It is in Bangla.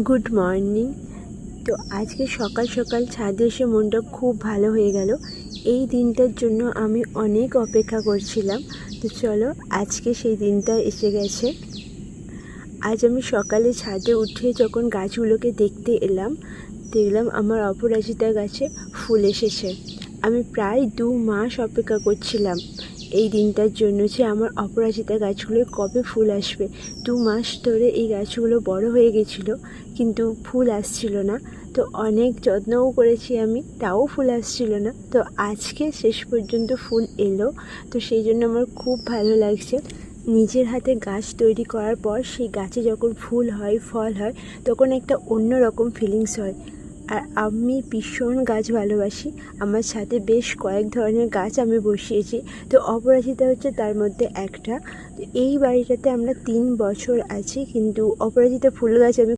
Good morning. তো আজকে সকাল সকাল ছাদে এসে মনটা খুব ভালো হয়ে গেল। এই দিনটার জন্য আমি অনেক অপেক্ষা করছিলাম। তো চলো, আজকে সেই দিনটা এসে গেছে। আজ আমি সকালে ছাদে উঠে যখন গাছগুলোকে দেখতে এলাম, দেখলাম আমার অপরাজিতা গাছে ফুল এসেছে। আমি প্রায় 2 মাস অপেক্ষা করছিলাম এই দিনটার জন্য, যে আমার অপরাজিতা গাছগুলোয় কবে ফুল আসবে। 2 মাস ধরে এই গাছগুলো বড় হয়ে গেছিলো, কিন্তু ফুল আসছিল না। তো অনেক যত্নও করেছি আমি, তাও ফুল আসছিল না। তো আজকে শেষ পর্যন্ত ফুল এলো। তো সেই জন্য আমার খুব ভালো লাগছে। নিজের হাতে গাছ তৈরি করার পর সেই গাছে যখন ফুল হয়, ফল হয়, তখন একটা অন্য রকম ফিলিংস হয়। আর আমি ভীষণ গাছ ভালোবাসি। আমার ছাদে বেশ কয়েক ধরনের গাছ আমি বসিয়েছি। তো অপরাজিতা হচ্ছে তার মধ্যে একটা। এই বাড়িটাতে আমরা 3 বছর আছি, কিন্তু অপরাজিতা ফুল গাছ আমি